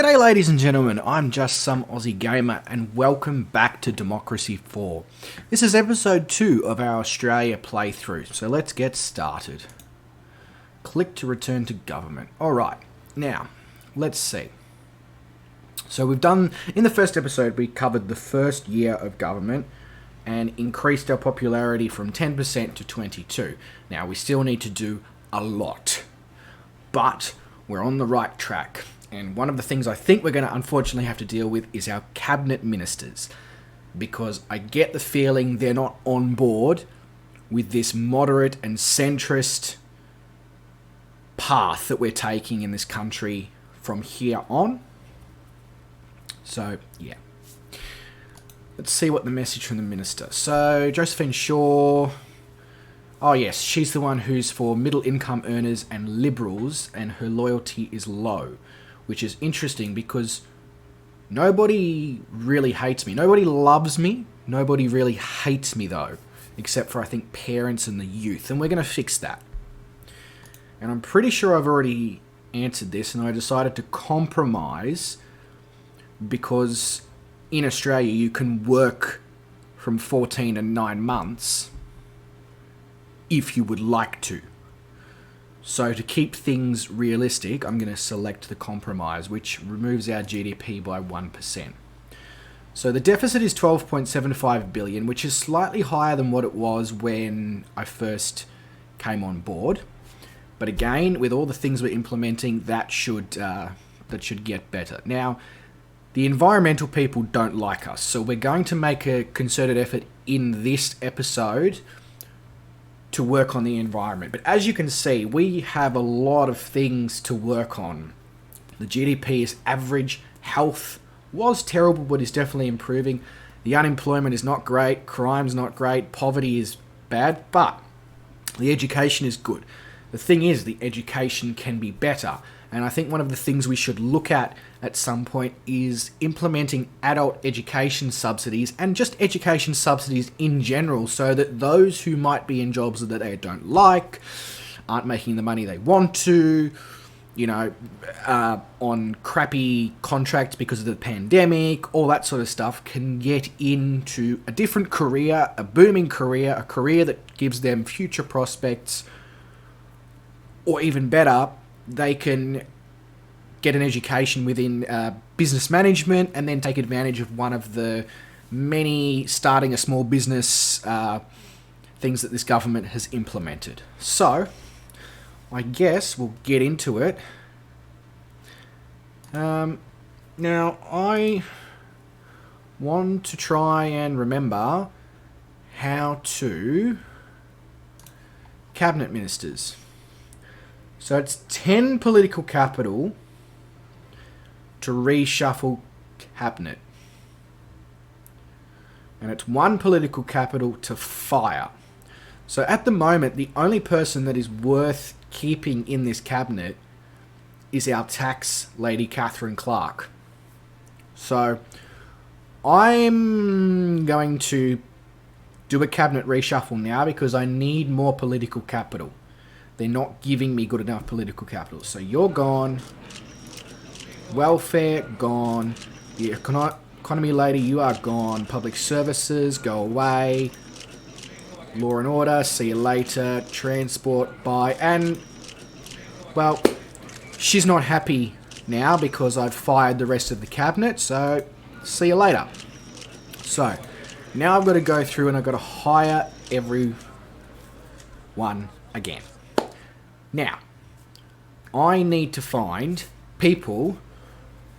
G'day ladies and gentlemen, I'm just some Aussie gamer and welcome back to Democracy 4. This is episode 2 of our Australia playthrough, so let's get started. Click to return to government. Alright, now, let's see. So in the first episode we covered the first year of government and increased our popularity from 10% to 22%. Now we still need to do a lot, but we're on the right track. And one of the things I think we're going to unfortunately have to deal with is our cabinet ministers. Because I get the feeling they're not on board with this moderate and centrist path that we're taking in this country from here on. So, yeah. Let's see what the message from the minister. So, Josephine Shaw. Oh yes, she's the one who's for middle income earners and liberals, and her loyalty is low. Which is interesting because nobody really hates me. Nobody loves me. Nobody really hates me though. Except for, I think, parents and the youth. And we're going to fix that. And I'm pretty sure I've already answered this. And I decided to compromise because in Australia you can work from 14 to 9 months if you would like to. So to keep things realistic, I'm going to select the compromise, which removes our GDP by 1%. So the deficit is 12.75 billion, which is slightly higher than what it was when I first came on board. But again, with all the things we're implementing, that should get better. Now, the environmental people don't like us, so we're going to make a concerted effort in this episode to work on the environment. But as you can see, we have a lot of things to work on. The GDP is average. Health was terrible, but is definitely improving. The unemployment is not great. Crime's not great. Poverty is bad, but the education is good. The thing is, the education can be better. And I think one of the things we should look at some point is implementing adult education subsidies and just education subsidies in general so that those who might be in jobs that they don't like, aren't making the money they want to, on crappy contracts because of the pandemic, all that sort of stuff, can get into a different career, a booming career, a career that gives them future prospects, or even better, they can get an education within business management and then take advantage of one of the many starting a small business things that this government has implemented. So, I guess we'll get into it. Now, I want to try and remember how to cabinet ministers. So it's 10 political capital to reshuffle cabinet. And it's 1 political capital to fire. So at the moment, the only person that is worth keeping in this cabinet is our tax lady, Catherine Clark. So I'm going to do a cabinet reshuffle now because I need more political capital. They're not giving me good enough political capital. So you're gone. Welfare, gone. The economy lady, you are gone. Public services, go away. Law and order, see you later. Transport, bye. And, well, she's not happy now because I've fired the rest of the cabinet. So, see you later. So, now I've got to go through and I've got to hire everyone again. Now, I need to find people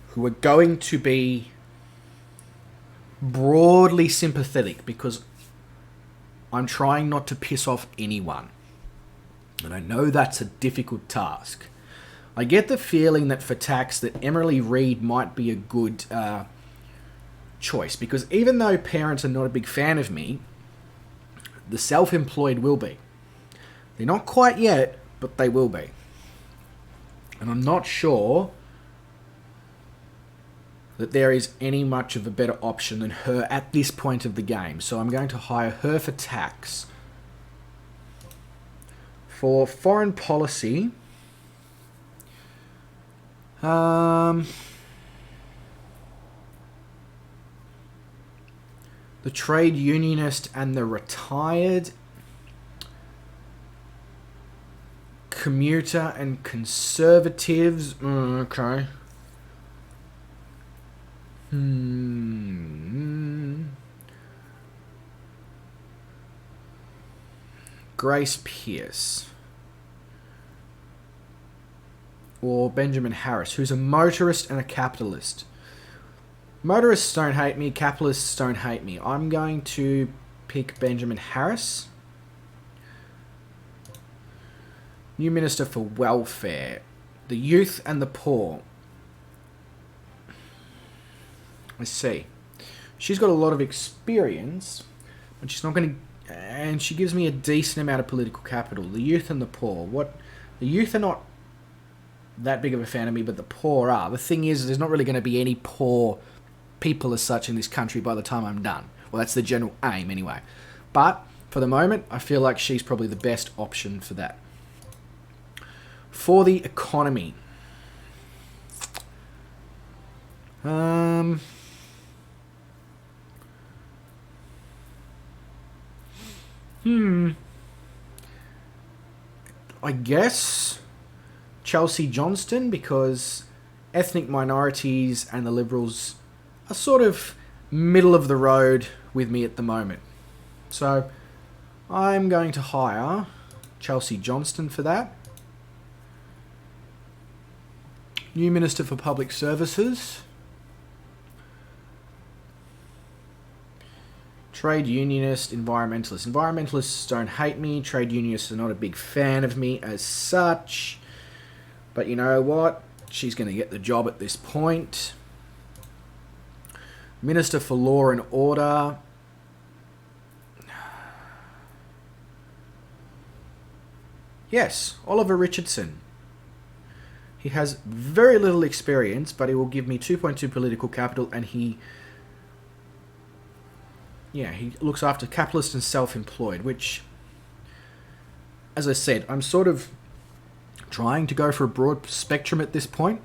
who are going to be broadly sympathetic because I'm trying not to piss off anyone. And I know that's a difficult task. I get the feeling that for tax that Emily Reid might be a good choice because even though parents are not a big fan of me, the self-employed will be. They're not quite yet, but they will be. And I'm not sure that there is any much of a better option than her at this point of the game. So I'm going to hire her for tax. For foreign policy, the trade unionist and the retired, commuter and conservatives. Okay. Grace Pierce. Or Benjamin Harris, who's a motorist and a capitalist. Motorists don't hate me, capitalists don't hate me. I'm going to pick Benjamin Harris. New Minister for Welfare. The youth and the poor. I see. She's got a lot of experience, but she's not going to... And she gives me a decent amount of political capital. The youth and the poor. The youth are not that big of a fan of me, but the poor are. The thing is, there's not really going to be any poor people as such in this country by the time I'm done. Well, that's the general aim anyway. But for the moment, I feel like she's probably the best option for that. For the economy. I guess Chelsea Johnston, because ethnic minorities and the Liberals are sort of middle of the road with me at the moment. So I'm going to hire Chelsea Johnston for that. New Minister for Public Services. Trade unionist, environmentalist. Environmentalists don't hate me. Trade unionists are not a big fan of me as such. But you know what? She's going to get the job at this point. Minister for Law and Order. Yes, Oliver Richardson. He has very little experience, but he will give me 2.2 political capital, and he looks after capitalists and self-employed, which, as I said, I'm sort of trying to go for a broad spectrum at this point.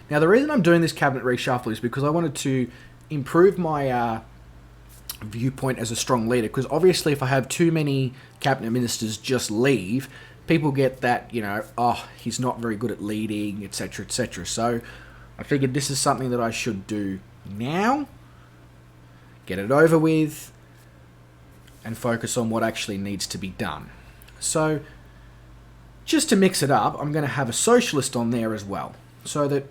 Now, the reason I'm doing this cabinet reshuffle is because I wanted to improve my viewpoint as a strong leader, because obviously if I have too many cabinet ministers just leave, people get that, he's not very good at leading, etc., etc. So I figured this is something that I should do now, get it over with, and focus on what actually needs to be done. So just to mix it up, I'm going to have a socialist on there as well, so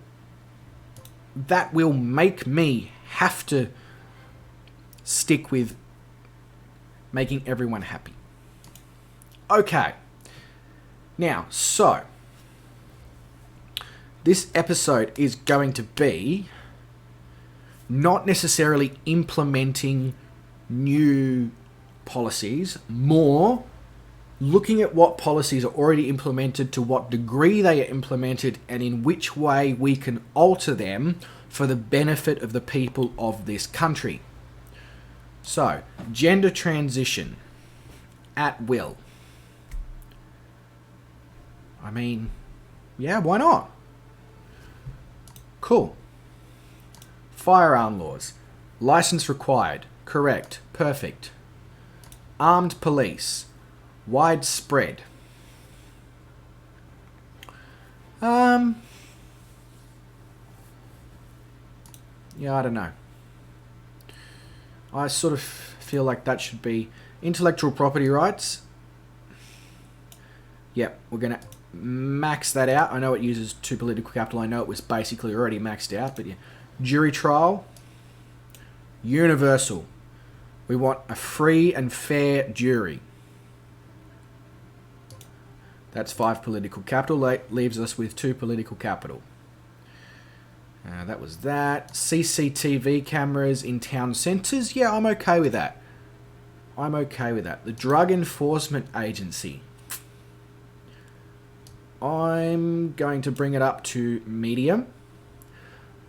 that will make me have to stick with making everyone happy. Okay. Now, so this episode is going to be not necessarily implementing new policies, more looking at what policies are already implemented, to what degree they are implemented, and in which way we can alter them for the benefit of the people of this country. So, gender transition at will. I mean, yeah, why not? Cool. Firearm laws. License required. Correct. Perfect. Armed police. Widespread. Yeah, I don't know. I sort of feel like that should be intellectual property rights. Yep, we're going to max that out. I know it uses 2 political capital. I know it was basically already maxed out, but yeah. Jury trial. Universal. We want a free and fair jury. That's 5 political capital. That leaves us with 2 political capital. That was that. CCTV cameras in town centres. Yeah, I'm okay with that. I'm okay with that. The Drug Enforcement Agency. I'm going to bring it up to medium.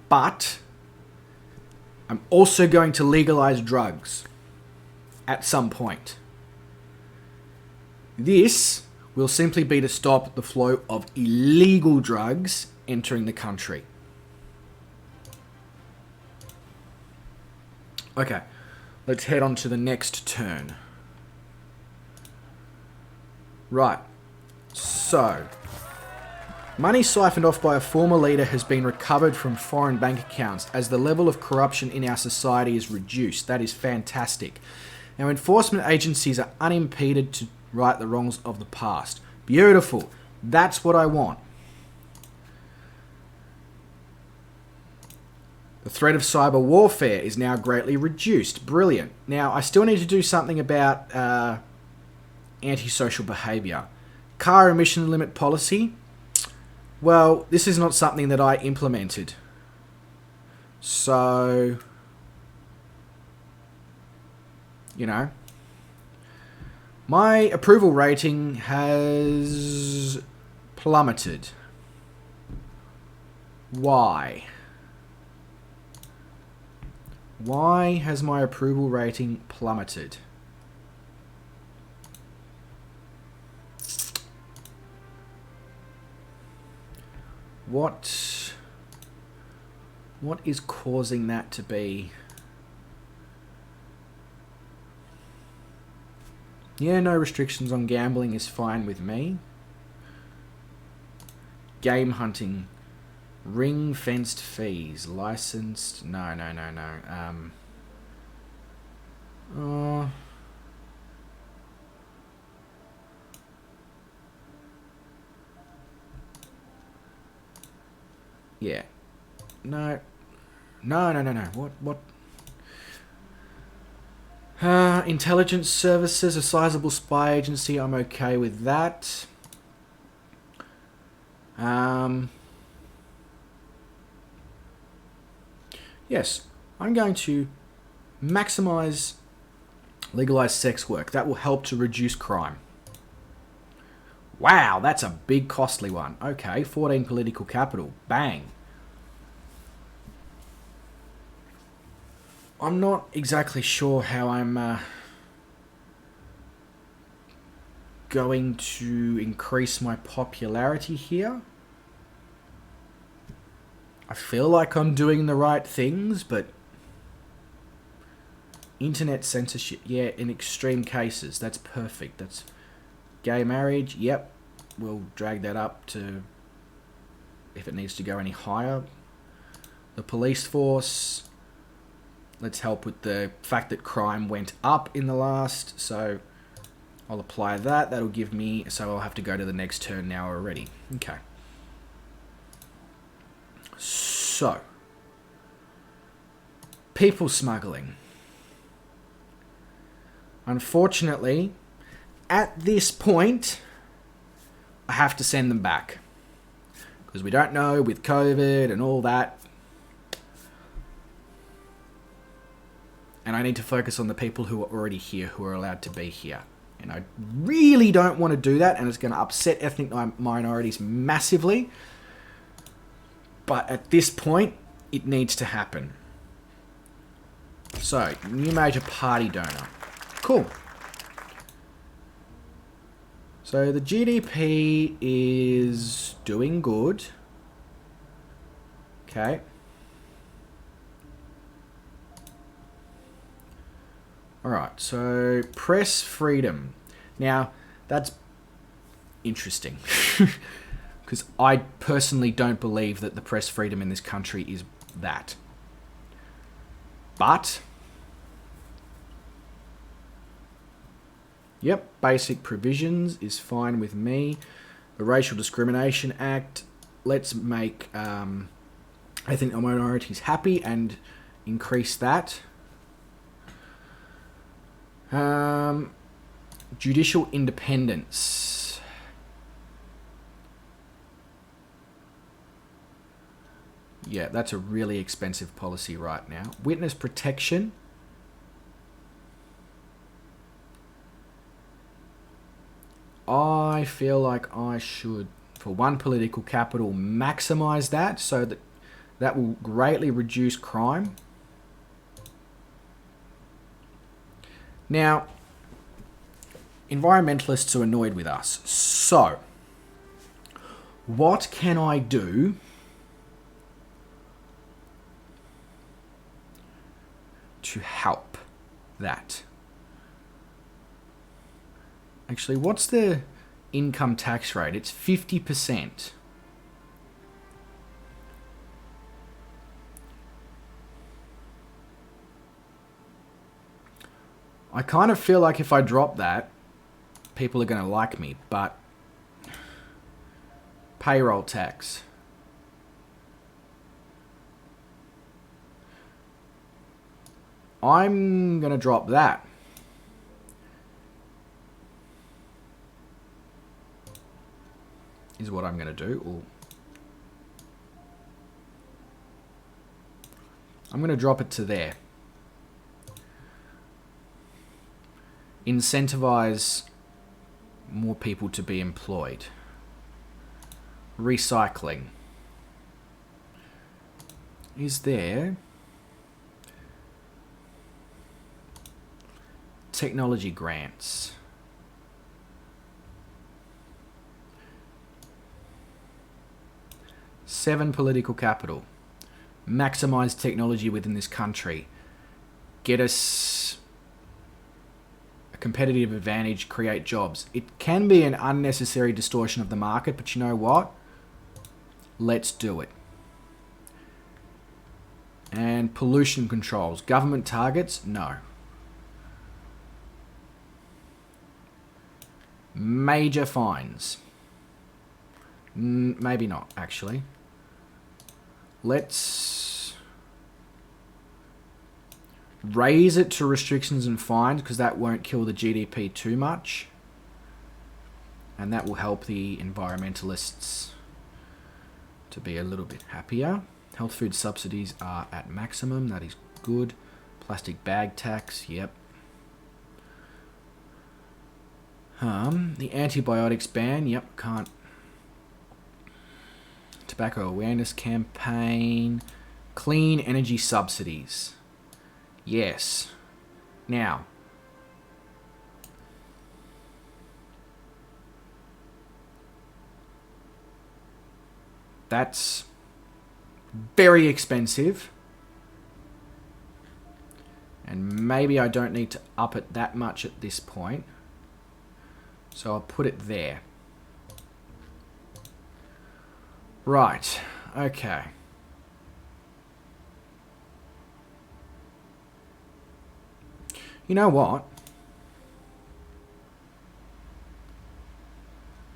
But I'm also going to legalise drugs at some point. This will simply be to stop the flow of illegal drugs entering the country. Okay, Let's head on to the next turn. Right. So, money siphoned off by a former leader has been recovered from foreign bank accounts as the level of corruption in our society is reduced. That is fantastic. Now, enforcement agencies are unimpeded to right the wrongs of the past. Beautiful. That's what I want. The threat of cyber warfare is now greatly reduced. Brilliant. Now, I still need to do something about antisocial behaviour. Car emission limit policy. Well, this is not something that I implemented. So, you know, my approval rating has plummeted. Why? Why has my approval rating plummeted? What is causing that to be? Yeah, no restrictions on gambling is fine with me. Game hunting. Ring-fenced fees. Licensed. No. Yeah. No. What? Intelligence services, a sizable spy agency. I'm okay with that. Yes, I'm going to maximize legalized sex work. That will help to reduce crime. Wow, that's a big costly one. Okay, 14 political capital. Bang. I'm not exactly sure how I'm going to increase my popularity here. I feel like I'm doing the right things, but internet censorship, yeah, in extreme cases, that's perfect. That's gay marriage, yep. We'll drag that up to if it needs to go any higher. The police force, let's help with the fact that crime went up in the last, so I'll apply that. That'll give me, so I'll have to go to the next turn now already. Okay. So, people smuggling. Unfortunately, at this point, I have to send them back. Because we don't know with COVID and all that. And I need to focus on the people who are already here, who are allowed to be here. And I really don't want to do that, and it's going to upset ethnic minorities massively. But at this point, it needs to happen. So, new major party donor. Cool. So the GDP is doing good. Okay. Alright, so press freedom. Now, that's interesting. Because I personally don't believe that the press freedom in this country is that. But, yep, basic provisions is fine with me. The Racial Discrimination Act, let's make ethnic minorities happy and increase that. Judicial independence. Yeah, that's a really expensive policy right now. Witness protection. I feel like I should, for one political capital, maximize that so that that will greatly reduce crime. Now, environmentalists are annoyed with us. So, what can I do to help? that. Actually, what's the income tax rate? It's 50%. I kind of feel like if I drop that, people are going to like me, but payroll tax. I'm going to drop that. Is what I'm going to do. Ooh. I'm going to drop it to there. Incentivize more people to be employed. Recycling. Is there technology grants? Seven, political capital. Maximize technology within this country. Get us a competitive advantage, create jobs. It can be an unnecessary distortion of the market, but you know what? Let's do it. And pollution controls. Government targets? No. Major fines. Maybe not, actually. Let's raise it to restrictions and fines because that won't kill the GDP too much. And that will help the environmentalists to be a little bit happier. Health food subsidies are at maximum. That is good. Plastic bag tax. Yep. The antibiotics ban. Yep, can't. Tobacco awareness campaign. Clean energy subsidies. Yes. Now, that's very expensive. And maybe I don't need to up it that much at this point. So I'll put it there. Right. Okay. You know what?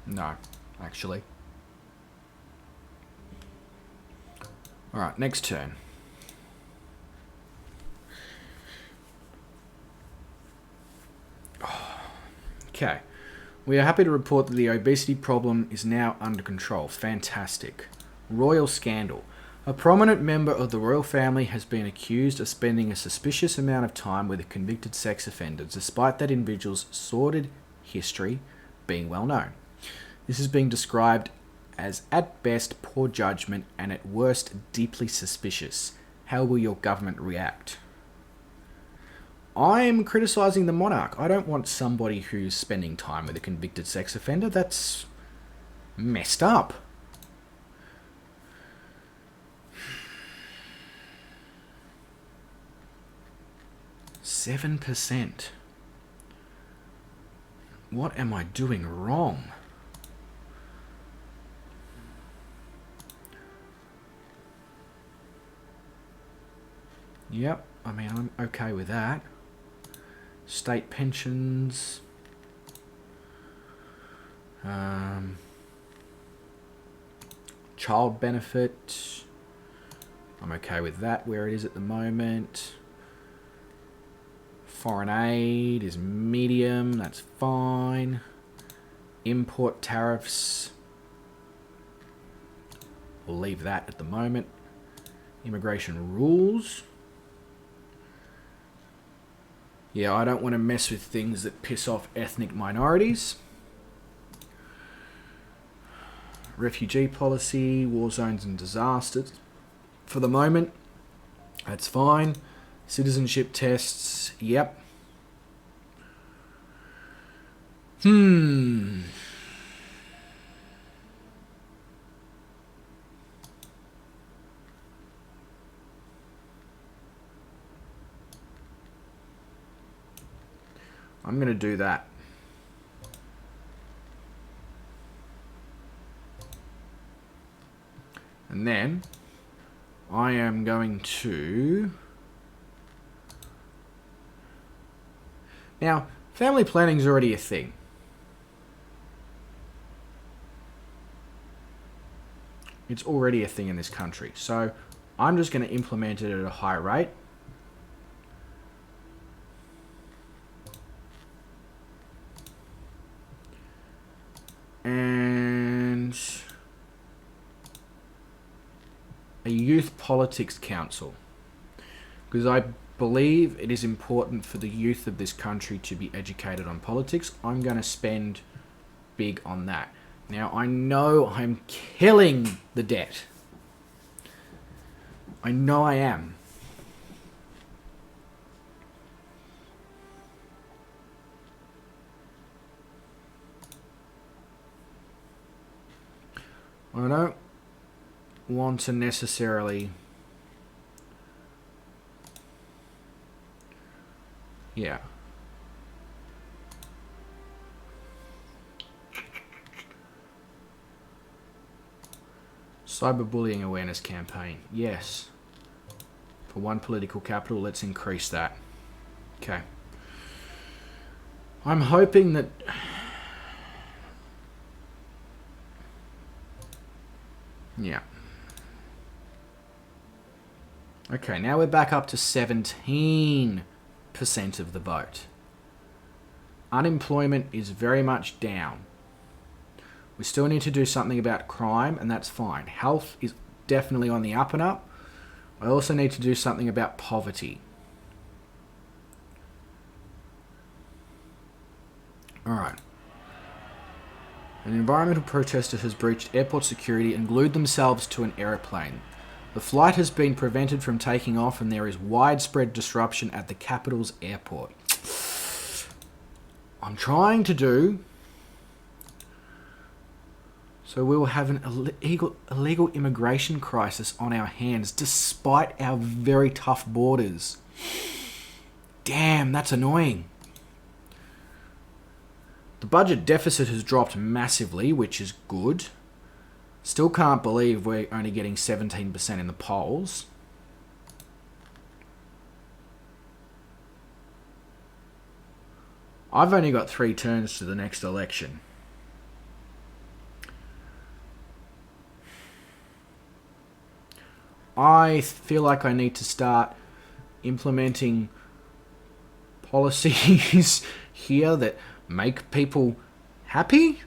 No, actually. Alright, next turn. Okay. We are happy to report that the obesity problem is now under control. Fantastic. Royal scandal. A prominent member of the royal family has been accused of spending a suspicious amount of time with a convicted sex offender, despite that individual's sordid history being well known. This is being described as at best poor judgment and at worst deeply suspicious. How will your government react? I'm criticising the monarch. I don't want somebody who's spending time with a convicted sex offender. That's messed up. %. What am I doing wrong? Yep, I mean, I'm okay with that. State pensions. Child benefit. I'm okay with that where it is at the moment. Foreign aid is medium. That's fine. Import tariffs. We'll leave that at the moment. Immigration rules. Yeah, I don't want to mess with things that piss off ethnic minorities. Refugee policy, war zones and disasters. For the moment, that's fine. Citizenship tests, yep. I'm going to do that. And then I am going to... Now, family planning is already a thing. It's already a thing in this country. So I'm just going to implement it at a high rate. And a youth politics council. Because I believe it is important for the youth of this country to be educated on politics. I'm going to spend big on that. Now, I know I'm killing the debt. I know I am. I don't want to necessarily... Yeah. Cyberbullying awareness campaign. Yes. For one political capital, let's increase that. Okay. I'm hoping that... Yeah. Okay, now we're back up to 17% of the vote. Unemployment is very much down. We still need to do something about crime, and that's fine. Health is definitely on the up and up. I also need to do something about poverty. Alright. An environmental protester has breached airport security and glued themselves to an aeroplane. The flight has been prevented from taking off and there is widespread disruption at the capital's airport. I'm trying to do... So we will have an illegal immigration crisis on our hands despite our very tough borders. Damn, that's annoying. The budget deficit has dropped massively, which is good. Still can't believe we're only getting 17% in the polls. I've only got 3 turns to the next election. I feel like I need to start implementing policies here that make people happy.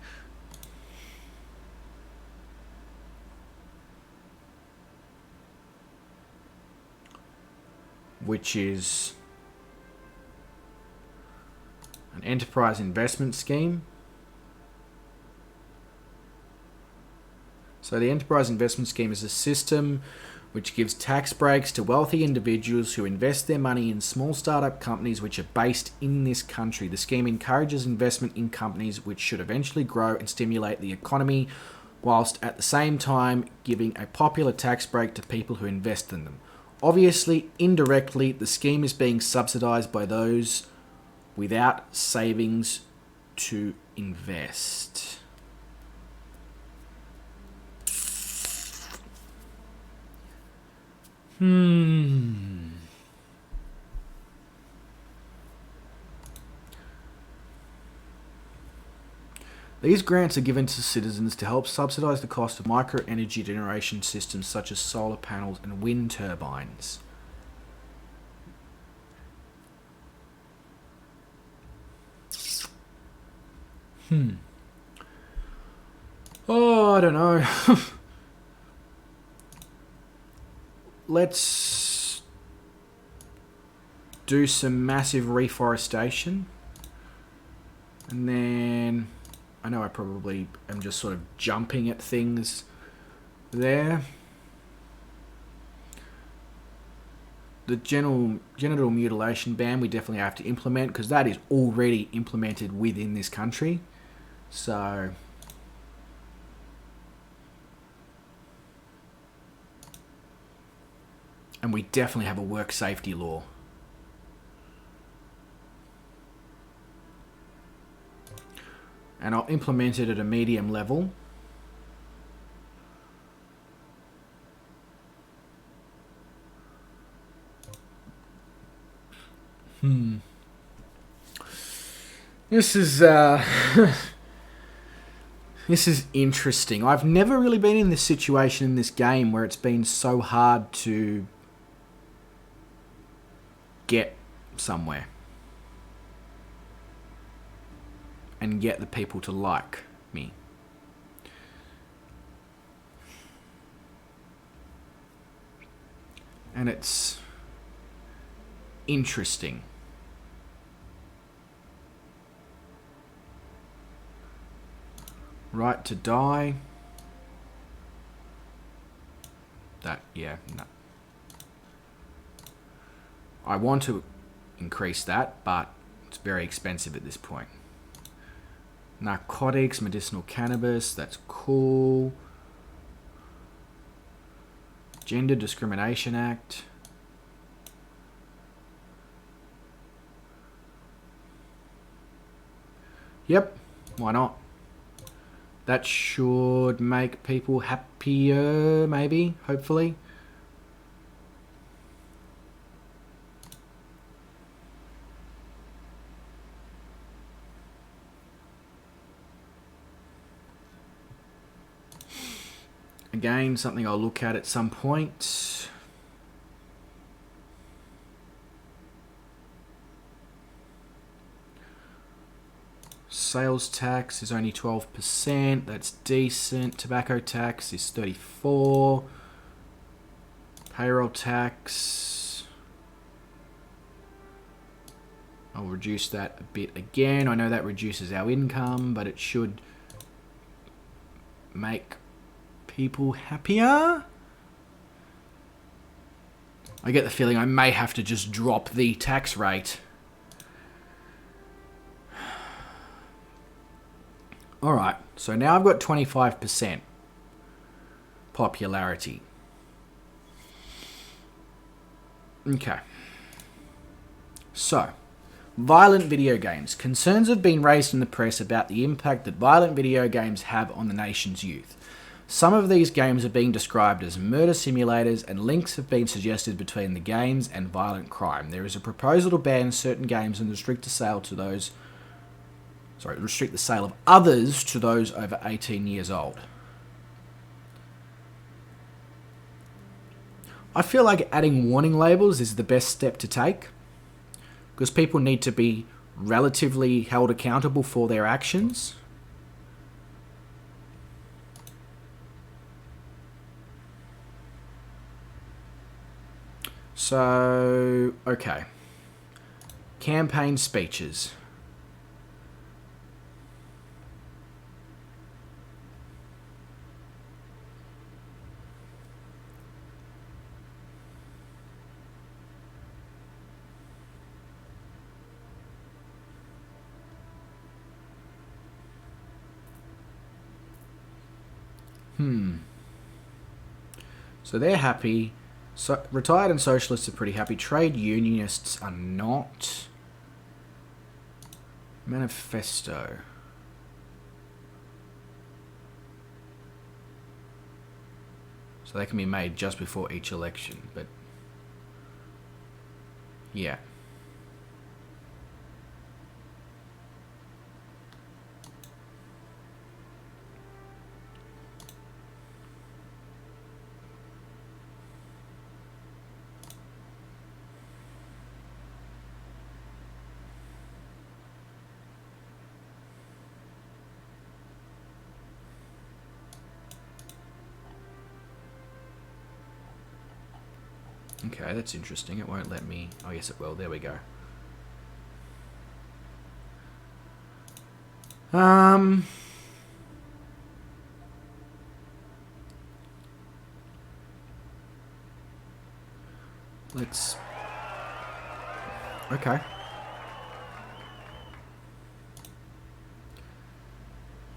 Which is an enterprise investment scheme. So the enterprise investment scheme is a system which gives tax breaks to wealthy individuals who invest their money in small startup companies which are based in this country. The scheme encourages investment in companies which should eventually grow and stimulate the economy, whilst at the same time giving a popular tax break to people who invest in them. Obviously, indirectly, the scheme is being subsidised by those without savings to invest. These grants are given to citizens to help subsidise the cost of micro-energy generation systems such as solar panels and wind turbines. Oh, I don't know. Let's do some massive reforestation. And then... I know I probably am just sort of jumping at things there. The genital mutilation ban we definitely have to implement because that is already implemented within this country. So... And we definitely have a work safety law. And I'll implement it at a medium level. This is this is interesting. I've never really been in this situation in this game where it's been so hard to get somewhere and get the people to like me. And it's interesting. Right to die. That, yeah, no. I want to increase that, but it's very expensive at this point. Narcotics, medicinal cannabis, that's cool. Gender Discrimination Act. Yep, why not? That should make people happier, maybe, hopefully. Again, something I'll look at some point. Sales tax is only 12%. That's decent. Tobacco tax is 34%. Payroll tax. I'll reduce that a bit again. I know that reduces our income, but it should make people happier. I get the feeling I may have to just drop the tax rate. Alright, so now I've got 25% popularity. Okay. So, violent video games. Concerns have been raised in the press about the impact that violent video games have on the nation's youth. Some of these games are being described as murder simulators, and links have been suggested between the games and violent crime. There is a proposal to ban certain games and restrict the sale of others to those over 18 years old. I feel like adding warning labels is the best step to take, because people need to be relatively held accountable for their actions. So, okay. Campaign speeches. So they're happy. So retired and socialists are pretty happy. Trade unionists are not. Manifesto. So they can be made just before each election, but yeah. Okay, that's interesting. It won't let me... Oh, yes, it will. There we go. Let's... Okay.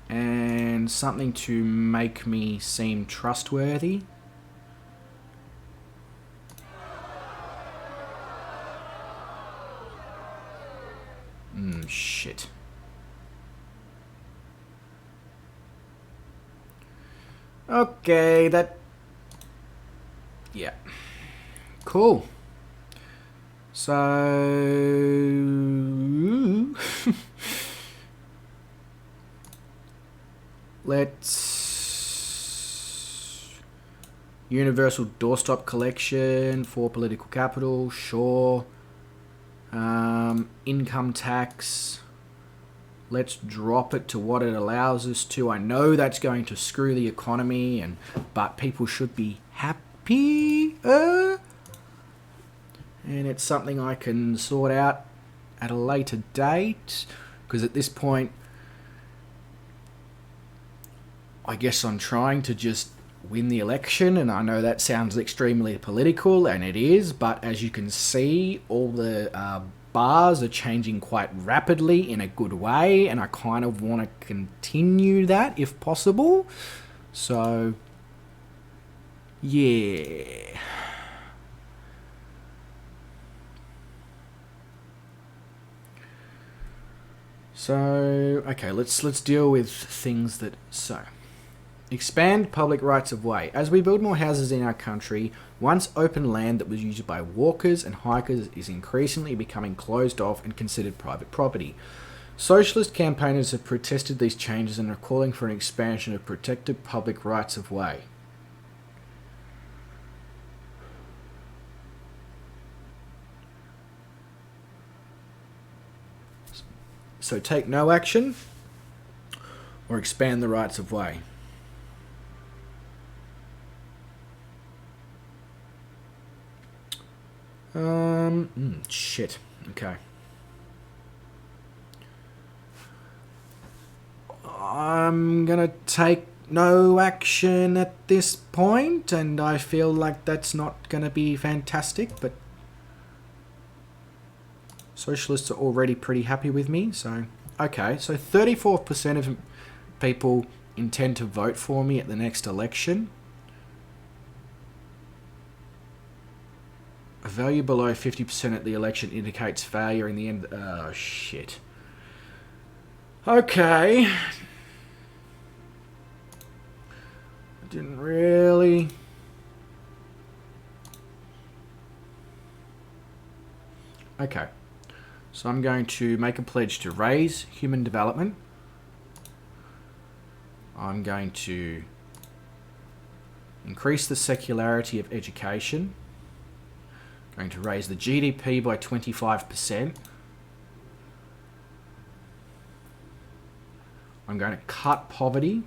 And something to make me seem trustworthy. Shit. Okay, that... Yeah. Cool. So... Let's... Universal doorstop collection for political capital, sure. Income tax. Let's drop it to what it allows us to. I know that's going to screw the economy, but people should be happy. And it's something I can sort out at a later date. Because at this point, I guess I'm trying to just win the election, and I know that sounds extremely political, and it is, but as you can see, all the bars are changing quite rapidly in a good way, and I kind of want to continue that if possible. So, yeah. So, okay, let's deal with things that... So... Expand public rights of way. As we build more houses in our country, once open land that was used by walkers and hikers is increasingly becoming closed off and considered private property. Socialist campaigners have protested these changes and are calling for an expansion of protected public rights of way. So take no action or expand the rights of way. Shit. Okay. I'm gonna take no action at this point, and I feel like that's not gonna be fantastic, but socialists are already pretty happy with me, so... Okay, so 34% of people intend to vote for me at the next election. A value below 50% at the election indicates failure in the end. Oh, shit. Okay. I didn't really... Okay. So I'm going to make a pledge to raise human development. I'm going to increase the secularity of education. Going to raise the GDP by 25%. I'm going to cut poverty.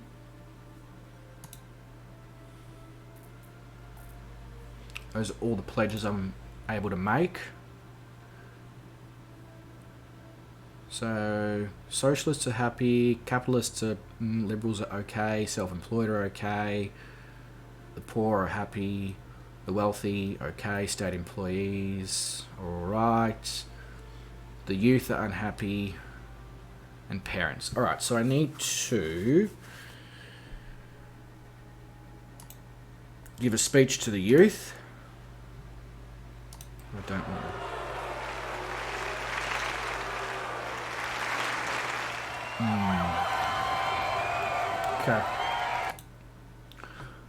Those are all the pledges I'm able to make. So, socialists are happy, capitalists are, liberals are okay, self-employed are okay, the poor are happy, the wealthy, okay, state employees, alright, the youth are unhappy, and parents. Alright, so I need to give a speech to the youth. I don't want to. Okay.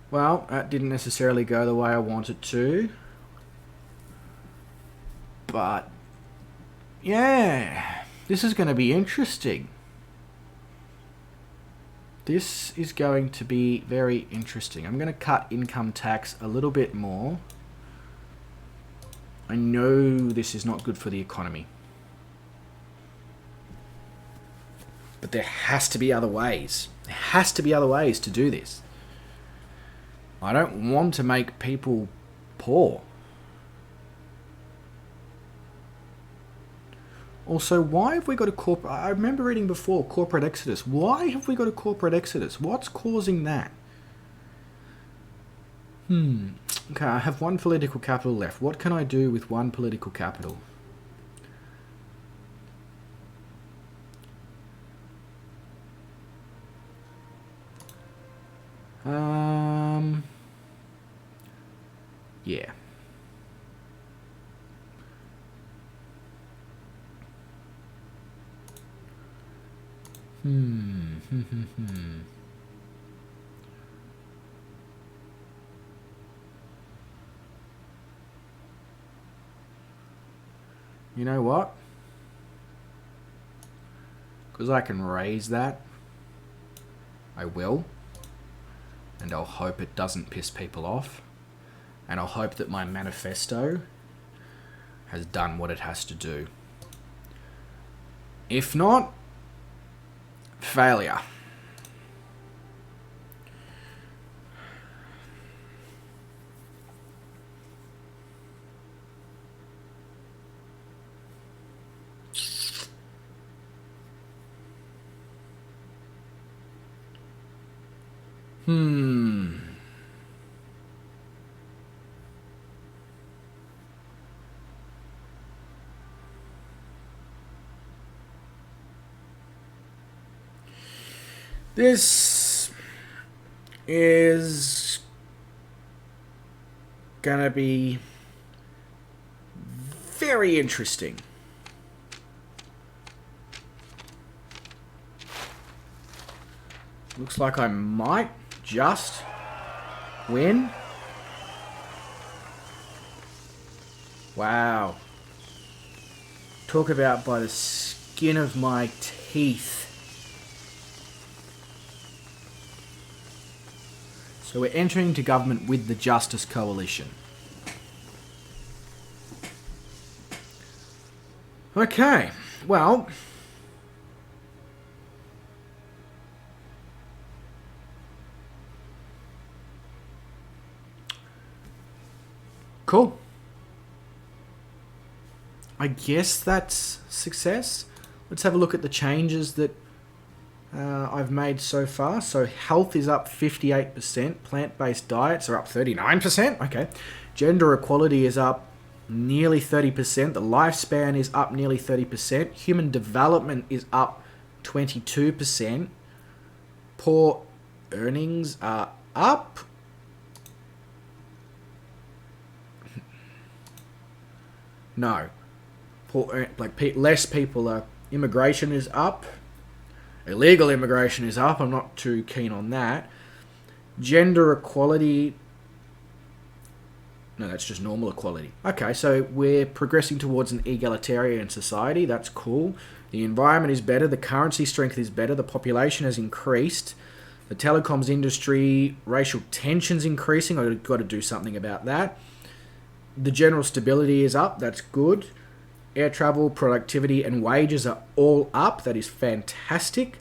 Well, that didn't necessarily go the way I wanted to. But, yeah, this is going to be interesting. This is going to be very interesting. I'm going to cut income tax a little bit more. I know this is not good for the economy. But there has to be other ways. There has to be other ways to do this. I don't want to make people poor. Also, why have we got a corporate... I remember reading before, corporate exodus. Why have we got a corporate exodus? What's causing that? Okay, I have one political capital left. What can I do with one political capital? Yeah. You know what? Because I can raise that, I will. And I'll hope it doesn't piss people off. And I'll hope that my manifesto has done what it has to do. If not, failure. This is gonna be very interesting. Looks like I might just win. Wow. Talk about by the skin of my teeth. So we're entering into government with the Justice Coalition. Okay, well... Cool. I guess that's success. Let's have a look at the changes that I've made so far. So health is up 58%. Plant-based diets are up 39%. Okay. Gender equality is up nearly 30%. The lifespan is up nearly 30%. Human development is up 22%. Poor earnings are up. No. Less people are... Immigration is up. Illegal immigration is up. I'm not too keen on that. Gender equality... No, that's just normal equality. Okay, so we're progressing towards an egalitarian society. That's cool. The environment is better. The currency strength is better. The population has increased. The telecoms industry, racial tension's increasing. I've got to do something about that. The general stability is up. That's good. Air travel, productivity, and wages are all up. That is fantastic.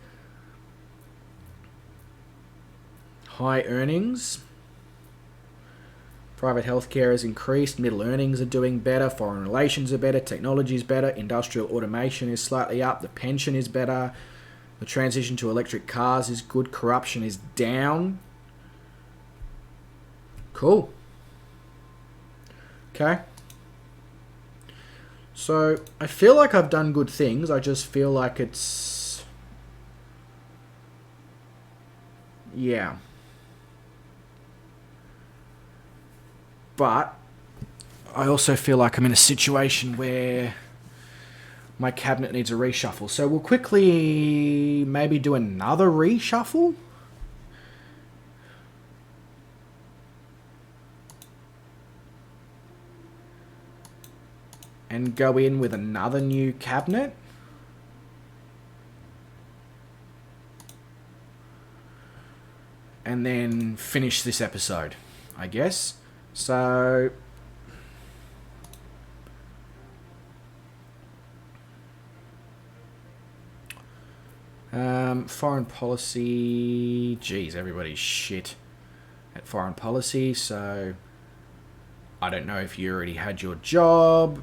High earnings. Private healthcare has increased. Middle earnings are doing better. Foreign relations are better. Technology is better. Industrial automation is slightly up. The pension is better. The transition to electric cars is good. Corruption is down. Cool. Okay. So, I feel like I've done good things. I just feel like it's... Yeah. But, I also feel like I'm in a situation where my cabinet needs a reshuffle. So, we'll quickly maybe do another reshuffle. And go in with another new cabinet. And then finish this episode, I guess. So... foreign policy... Geez, everybody's shit at foreign policy, so... I don't know if you already had your job...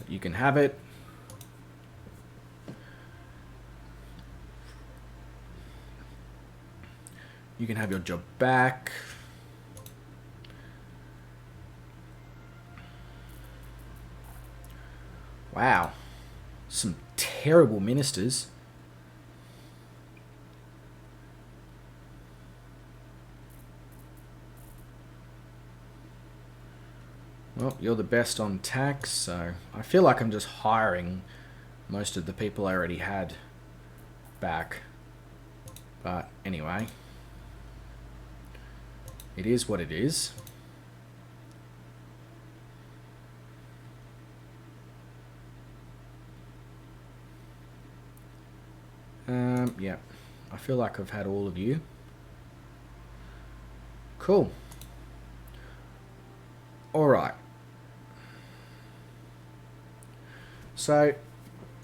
You can have it. You can have your job back. Wow. Some terrible ministers. Well, you're the best on tax, so I feel like I'm just hiring most of the people I already had back. But anyway, It is what it is. Yeah. I feel like I've had all of you. Cool. Alright. So,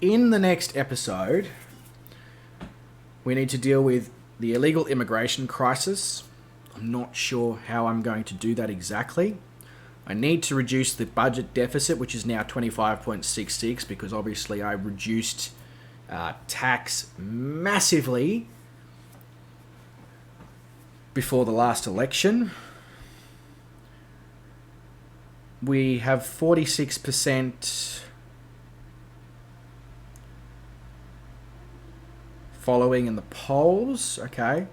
in the next episode, we need to deal with the illegal immigration crisis. I'm not sure how I'm going to do that exactly. I need to reduce the budget deficit, which is now 25.66, because obviously I reduced tax massively before the last election. We have 46% following in the polls. Okay.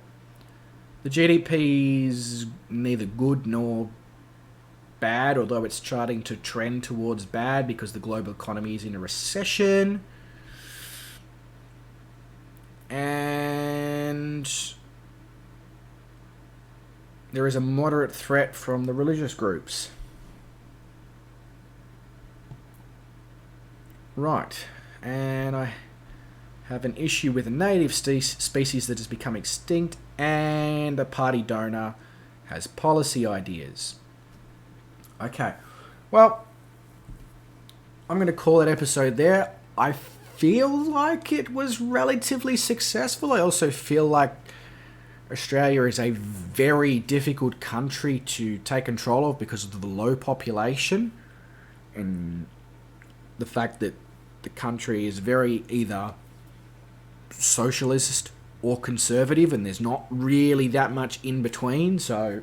The GDP is neither good nor bad, although it's starting to trend towards bad because the global economy is in a recession. And there is a moderate threat from the religious groups. Right. And I have an issue with a native species that has become extinct, and a party donor has policy ideas. Okay. Well, I'm going to call that episode there. I feel like it was relatively successful. I also feel like Australia is a very difficult country to take control of because of the low population and the fact that the country is very either socialist or conservative, and there's not really that much in between. So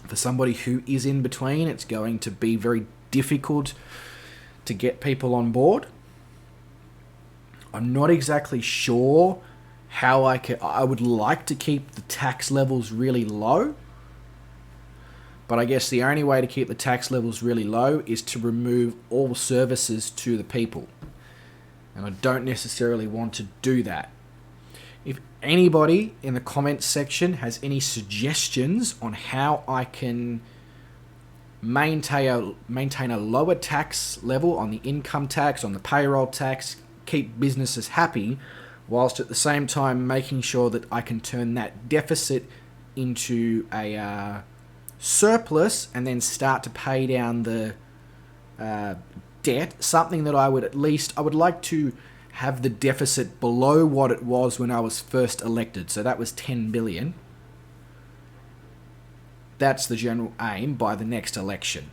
for somebody who is in between, it's going to be very difficult to get people on board. I'm not exactly sure how I would like to keep the tax levels really low, but I guess the only way to keep the tax levels really low is to remove all services to the people, and I don't necessarily want to do that. If anybody in the comments section has any suggestions on how I can maintain a lower tax level on the income tax, on the payroll tax, keep businesses happy, whilst at the same time making sure that I can turn that deficit into a surplus and then start to pay down the debt, something that I would like to have the deficit below what it was when I was first elected. So that was 10 billion. That's the general aim by the next election.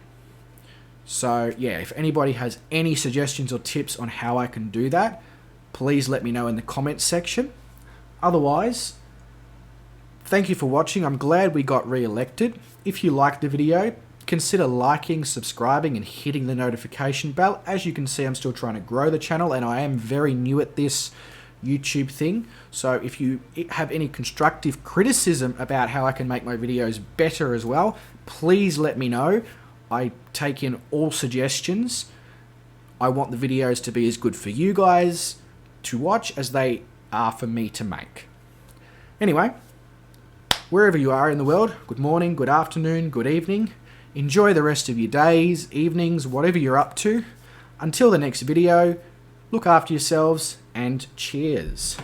So yeah, if anybody has any suggestions or tips on how I can do that, please let me know in the comments section. Otherwise, thank you for watching. I'm glad we got re-elected. If you liked the video, consider liking, subscribing, and hitting the notification bell. As you can see, I'm still trying to grow the channel, and I am very new at this YouTube thing. So if you have any constructive criticism about how I can make my videos better as well, please let me know. I take in all suggestions. I want the videos to be as good for you guys to watch as they are for me to make. Anyway, wherever you are in the world, good morning, good afternoon, good evening. Enjoy the rest of your days, evenings, whatever you're up to. Until the next video, look after yourselves and cheers.